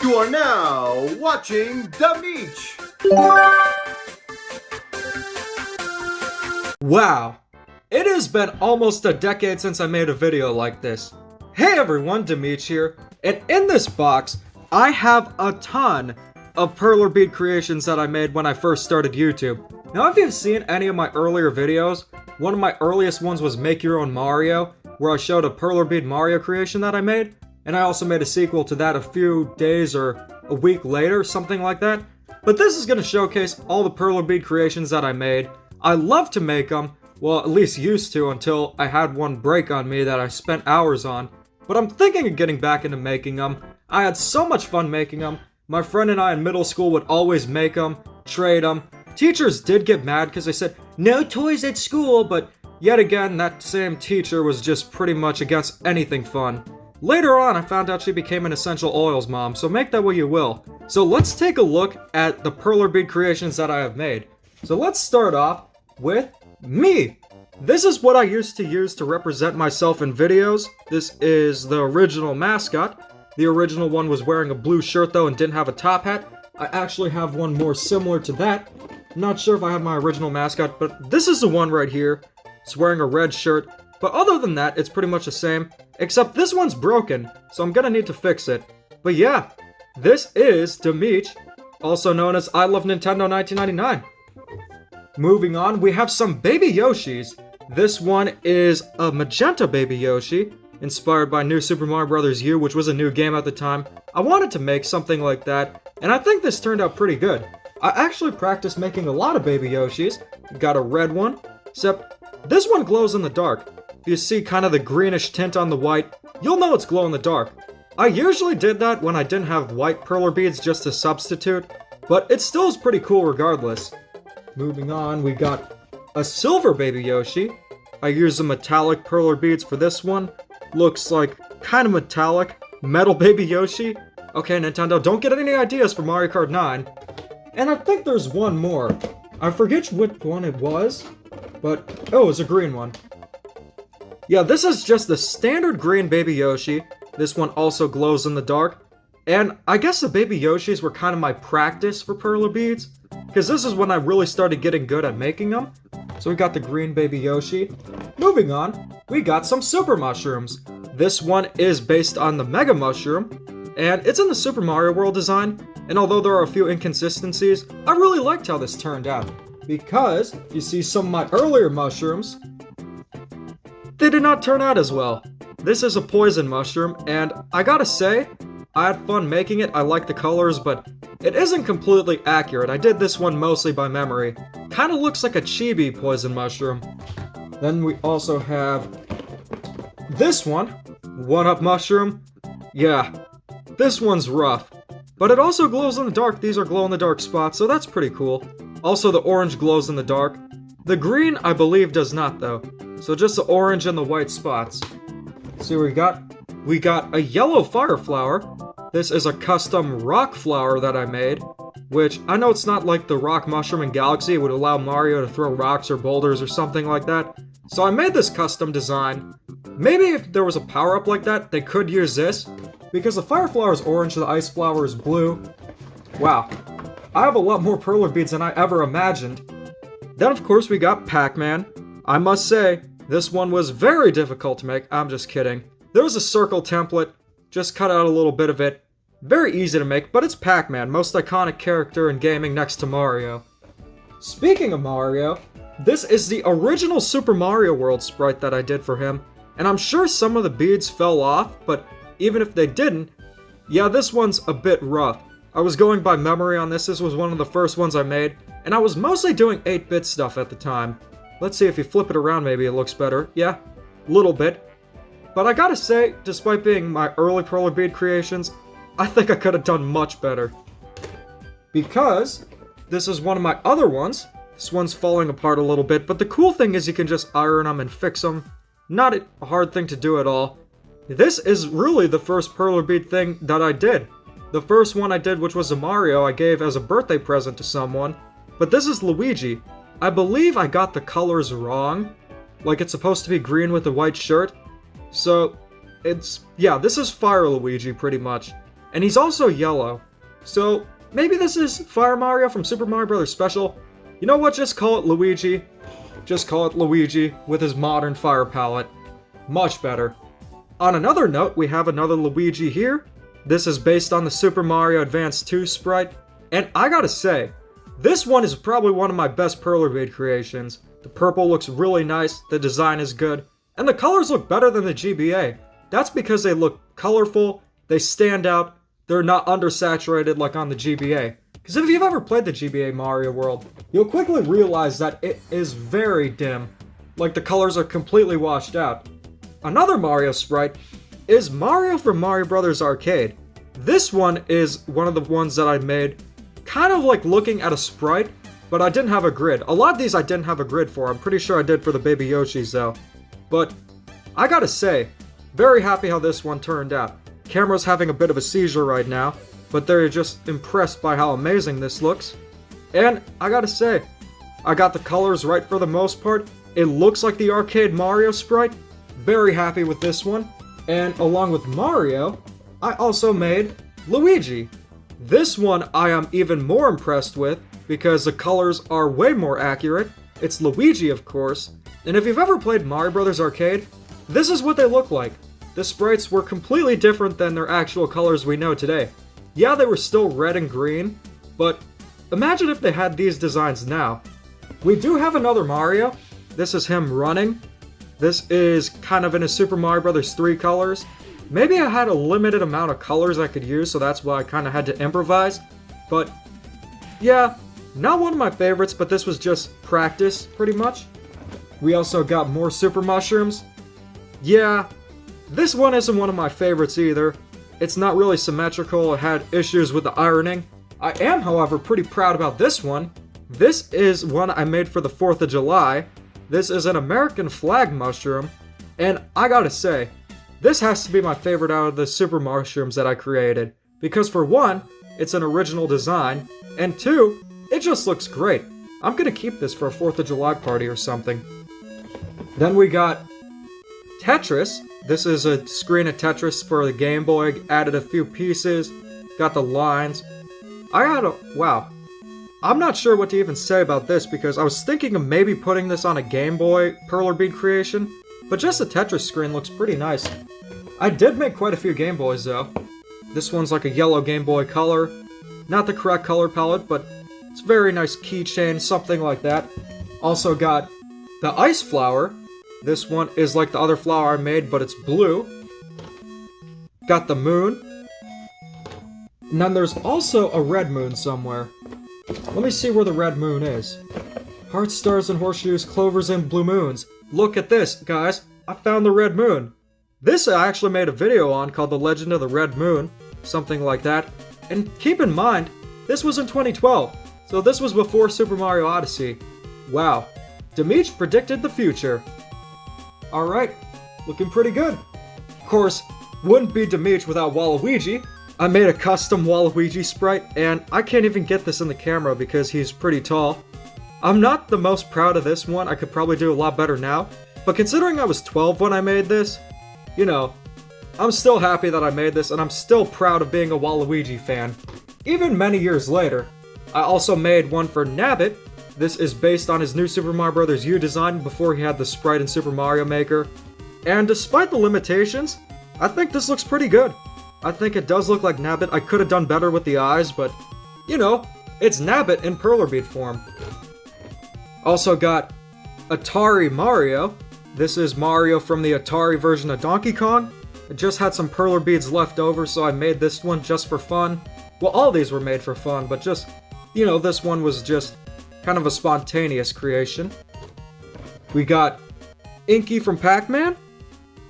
You are now watching The Meech. Wow, it has been almost a decade since I made a video like this. Hey everyone, Demeech here, and in this box, I have a ton of Perler Bead creations that I made when I first started YouTube. Now if you've seen any of my earlier videos, one of my earliest ones was Make Your Own Mario, where I showed a Perler Bead Mario creation that I made, and I also made a sequel to that a few days or a week later, something like that. But this is going to showcase all the Perler Bead creations that I made. I love to make them, well at least used to until I had one break on me that I spent hours on. But I'm thinking of getting back into making them. I had so much fun making them. My friend and I in middle school would always make them, trade them. Teachers did get mad because they said, "No toys at school," but yet again, that same teacher was just pretty much against anything fun. Later on, I found out she became an essential oils mom, so make that what you will. So let's take a look at the Perler Bead creations that I have made. So let's start off with me. This is what I used to use to represent myself in videos. This is the original mascot. The original one was wearing a blue shirt though and didn't have a top hat. I actually have one more similar to that. I'm not sure if I have my original mascot, but this is the one right here. It's wearing a red shirt. But other than that, it's pretty much the same, except this one's broken, so I'm gonna need to fix it. But yeah, this is Demeech, also known as I Love Nintendo 1999. Moving on, we have some Baby Yoshis. This one is a magenta Baby Yoshi, inspired by New Super Mario Bros. U, which was a new game at the time. I wanted to make something like that, and I think this turned out pretty good. I actually practiced making a lot of Baby Yoshis. Got a red one, except this one glows in the dark. If you see kind of the greenish tint on the white, you'll know it's glow in the dark. I usually did that when I didn't have white Perler beads just to substitute, but it still is pretty cool regardless. Moving on, we got a silver Baby Yoshi. I used the metallic Perler beads for this one. Looks like kind of metallic metal Baby Yoshi. Okay, Nintendo, don't get any ideas for Mario Kart 9. And I think there's one more. I forget which one it was, but oh, it's a green one. Yeah, this is just the standard green Baby Yoshi. This one also glows in the dark. And I guess the Baby Yoshis were kind of my practice for Perler beads, because this is when I really started getting good at making them. So we got the green Baby Yoshi. Moving on, we got some Super Mushrooms. This one is based on the Mega Mushroom, and it's in the Super Mario World design. And although there are a few inconsistencies, I really liked how this turned out. Because, if you see some of my earlier mushrooms, they did not turn out as well. This is a poison mushroom, and I gotta say, I had fun making it. I like the colors, but it isn't completely accurate. I did this one mostly by memory. Kinda looks like a chibi poison mushroom. Then we also have this one, One-Up Mushroom. Yeah, this one's rough. But it also glows in the dark. These are glow-in-the-dark spots, so that's pretty cool. Also, the orange glows in the dark. The green, I believe, does not, though. So just the orange and the white spots. See what we got? We got a yellow fire flower. This is a custom rock flower that I made, which I know it's not like the rock mushroom in Galaxy. It would allow Mario to throw rocks or boulders or something like that. So I made this custom design. Maybe if there was a power-up like that, they could use this, because the fire flower is orange, the ice flower is blue. Wow. I have a lot more Perler beads than I ever imagined. Then of course we got Pac-Man. I must say, this one was very difficult to make. I'm just kidding. There was a circle template, just cut out a little bit of it. Very easy to make, but it's Pac-Man, most iconic character in gaming next to Mario. Speaking of Mario, this is the original Super Mario World sprite that I did for him, and I'm sure some of the beads fell off, but even if they didn't, yeah, this one's a bit rough. I was going by memory on this. This was one of the first ones I made, and I was mostly doing 8-bit stuff at the time. Let's see if you flip it around, maybe it looks better. Yeah, little bit. But I gotta say, despite being my early Perler Bead creations, I think I could have done much better. Because this is one of my other ones. This one's falling apart a little bit, but the cool thing is you can just iron them and fix them. Not a hard thing to do at all. This is really the first Perler Bead thing that I did. The first one I did, which was a Mario, I gave as a birthday present to someone. But this is Luigi. I believe I got the colors wrong. Like, it's supposed to be green with a white shirt. So, yeah, this is Fire Luigi, pretty much. and he's also yellow. So maybe this is Fire Mario from Super Mario Bros. Special. You know what, just call it Luigi. Just call it Luigi with his modern fire palette. Much better. On another note, we have another Luigi here. This is based on the Super Mario Advance 2 sprite, and I gotta say, this one is probably one of my best Perler Bead creations. The purple looks really nice, the design is good, and the colors look better than the GBA. That's because they look colorful, they stand out, they're not undersaturated like on the GBA. Because if you've ever played the GBA Mario World, you'll quickly realize that it is very dim. Like the colors are completely washed out. Another Mario sprite is Mario from Mario Bros. Arcade. This one is one of the ones that I made kind of like looking at a sprite, but I didn't have a grid. A lot of these I didn't have a grid for. I'm pretty sure I did for the Baby Yoshis though. But I gotta say, very happy how this one turned out. Camera's having a bit of a seizure right now, but they're just impressed by how amazing this looks. And I gotta say, I got the colors right for the most part. It looks like the arcade Mario sprite. Very happy with this one. And along with Mario, I also made Luigi. This one I am even more impressed with because the colors are way more accurate. It's Luigi, of course. And if you've ever played Mario Bros. Arcade, this is what they look like. The sprites were completely different than their actual colors we know today. Yeah, they were still red and green, but imagine if they had these designs now. We do have another Mario. This is him running. This is kind of in his Super Mario Bros. 3 colors. Maybe I had a limited amount of colors I could use, so that's why I kind of had to improvise. But, yeah, not one of my favorites, but this was just practice, pretty much. We also got more Super Mushrooms. Yeah, this one isn't one of my favorites either. It's not really symmetrical, it had issues with the ironing. I am, however, pretty proud about this one. This is one I made for the 4th of July. This is an American flag mushroom, and I gotta say, this has to be my favorite out of the super mushrooms that I created. Because for one, it's an original design, and two, it just looks great. I'm gonna keep this for a 4th of July party or something. Then we got Tetris. This is a screen of Tetris for the Game Boy, added a few pieces, got the lines. Wow. I'm not sure what to even say about this because I was thinking of maybe putting this on a Game Boy Perler Bead creation, but just the Tetris screen looks pretty nice. I did make quite a few Game Boys though. This one's like a yellow Game Boy Color. Not the correct color palette, but it's a very nice keychain, something like that. Also got the Ice Flower. This one is like the other flower I made, but it's blue. Got the moon. And then there's also a red moon somewhere. Let me see where the red moon is. Hearts, stars, and horseshoes, clovers, and blue moons. Look at this, guys. I found the red moon. This I actually made a video on called The Legend of the Red Moon. Something like that. And keep in mind, this was in 2012. So this was before Super Mario Odyssey. Wow. Dimitri predicted the future. Alright. Looking pretty good. Of course, wouldn't be Dimitri without Waluigi. I made a custom Waluigi sprite, and I can't even get this in the camera because he's pretty tall. I'm not the most proud of this one, I could probably do a lot better now, but considering I was 12 when I made this, you know, I'm still happy that I made this, and I'm still proud of being a Waluigi fan. Even many years later, I also made one for Nabbit. This is based on his new Super Mario Bros. U design before he had the sprite in Super Mario Maker, and despite the limitations, I think this looks pretty good. I think it does look like Nabbit. I could have done better with the eyes, but, you know, it's Nabbit in Perler Bead form. Also got Atari Mario. This is Mario from the Atari version of Donkey Kong. I just had some Perler Beads left over, so I made this one just for fun. Well, all these were made for fun, but just, you know, this one was just kind of a spontaneous creation. We got Inky from Pac-Man.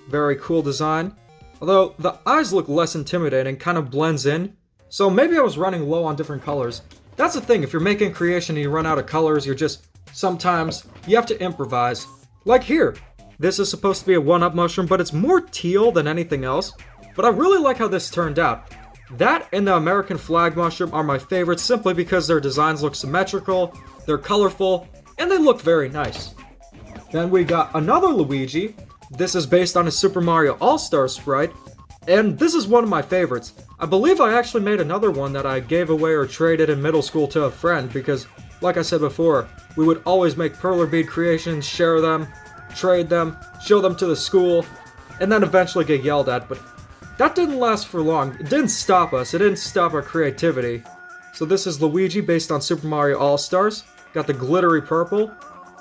Very cool design. Although, the eyes look less intimidating, kind of blends in. So maybe I was running low on different colors. That's the thing, if you're making creation and you run out of colors, you're just... sometimes, you have to improvise. Like here. This is supposed to be a 1-up mushroom, but it's more teal than anything else. But I really like how this turned out. That and the American flag mushroom are my favorites simply because their designs look symmetrical, they're colorful, and they look very nice. Then we got another Luigi. This is based on a Super Mario All-Star sprite. And this is one of my favorites. I believe I actually made another one that I gave away or traded in middle school to a friend because, like I said before, we would always make Perler Bead creations, share them, trade them, show them to the school, and then eventually get yelled at, but that didn't last for long. It didn't stop us. It didn't stop our creativity. So this is Luigi based on Super Mario All-Stars. Got the glittery purple.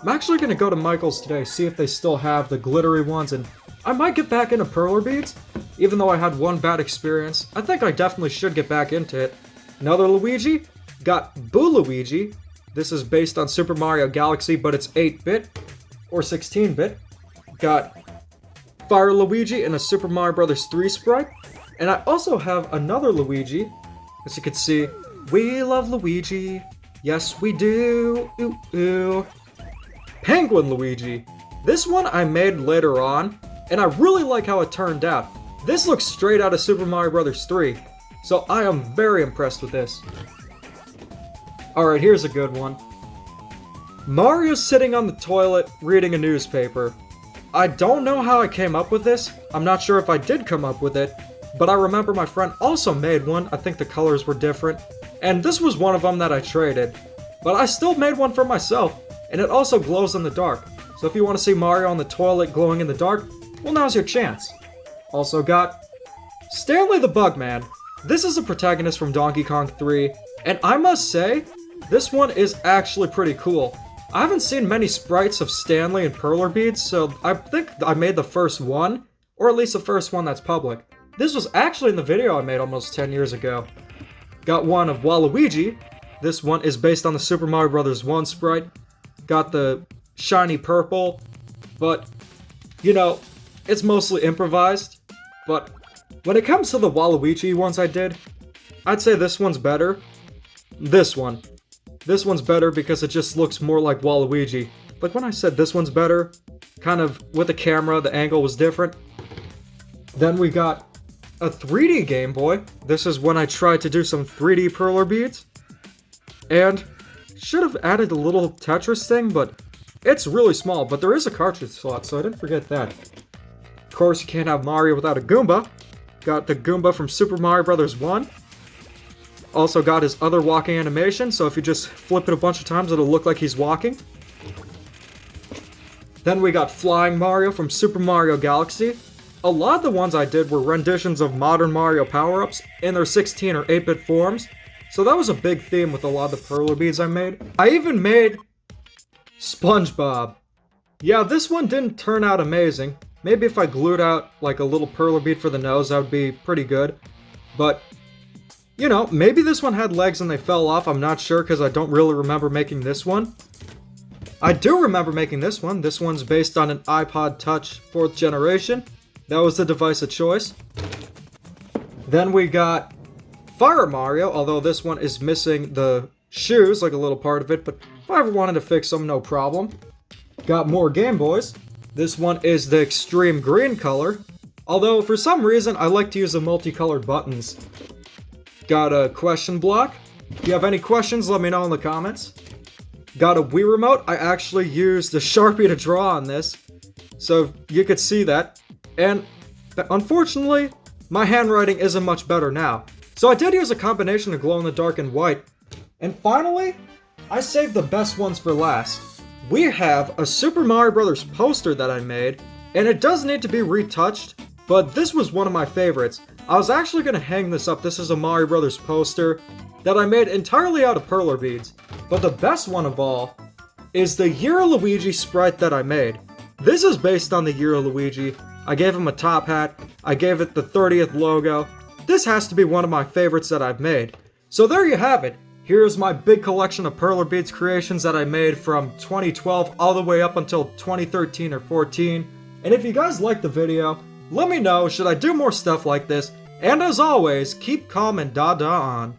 I'm actually going to go to Michael's today, see if they still have the glittery ones, and I might get back into Perler Beads, even though I had one bad experience. I think I definitely should get back into it. Another Luigi. Got Boo Luigi. This is based on Super Mario Galaxy, but it's 8-bit, or 16-bit. Got Fire Luigi in a Super Mario Bros. 3 sprite. And I also have another Luigi. As you can see, we love Luigi. Yes, we do. Ooh, ooh. Penguin Luigi. This one I made later on, and I really like how it turned out. This looks straight out of Super Mario Bros. 3, so I am very impressed with this. Alright, here's a good one. Mario's sitting on the toilet reading a newspaper. I don't know how I came up with this. I'm not sure if I did come up with it, but I remember my friend also made one. I think the colors were different, and this was one of them that I traded. But I still made one for myself, and it also glows in the dark. So if you want to see Mario on the toilet glowing in the dark, well, now's your chance. Also got Stanley the Bugman. This is a protagonist from Donkey Kong 3, and I must say, this one is actually pretty cool. I haven't seen many sprites of Stanley and Perler Beads, so I think I made the first one, or at least the first one that's public. This was actually in the video I made almost 10 years ago. Got one of Waluigi. This one is based on the Super Mario Bros. 1 sprite. Got the shiny purple, but, you know, it's mostly improvised. But when it comes to the Waluigi ones I did, I'd say this one's better. This one. This one's better because it just looks more like Waluigi. Like when I said this one's better, kind of with the camera, the angle was different. Then we got a 3D Game Boy. This is when I tried to do some 3D Perler Beads. And should have added a little Tetris thing, but it's really small. But there is a cartridge slot, so I didn't forget that. Of course, you can't have Mario without a Goomba. Got the Goomba from Super Mario Bros. 1. Also got his other walking animation, so if you just flip it a bunch of times, it'll look like he's walking. Then we got Flying Mario from Super Mario Galaxy. A lot of the ones I did were renditions of modern Mario power-ups in their 16 or 8-bit forms, so that was a big theme with a lot of the Perler Beads I made. I even made SpongeBob. Yeah, this one didn't turn out amazing. Maybe if I glued out like a little Perler Bead for the nose, that would be pretty good. But you know, maybe this one had legs and they fell off. I'm not sure because I don't really remember making this one. I do remember making this one. This one's based on an iPod Touch 4th generation. That was the device of choice. Then we got Fire Mario, although this one is missing the shoes, like a little part of it, but if I ever wanted to fix them, no problem. Got more Game Boys. This one is the extreme green color, although for some reason I like to use the multicolored buttons. Got a question block. If you have any questions, let me know in the comments. Got a Wii remote. I actually used a Sharpie to draw on this, so you could see that. And unfortunately, my handwriting isn't much better now. So I did use a combination of glow-in-the-dark and white. And finally, I saved the best ones for last. We have a Super Mario Bros. Poster that I made, and it does need to be retouched, but this was one of my favorites. I was actually going to hang this up. This is a Mario Bros. Poster that I made entirely out of Perler Beads. But the best one of all is the Year of Luigi sprite that I made. This is based on the Year of Luigi. I gave him a top hat. I gave it the 30th logo. This has to be one of my favorites that I've made. So there you have it. Here's my big collection of Perler Beads creations that I made from 2012 all the way up until 2013 or 14. And if you guys liked the video, let me know, should I do more stuff like this? And as always, keep calm and da-da on.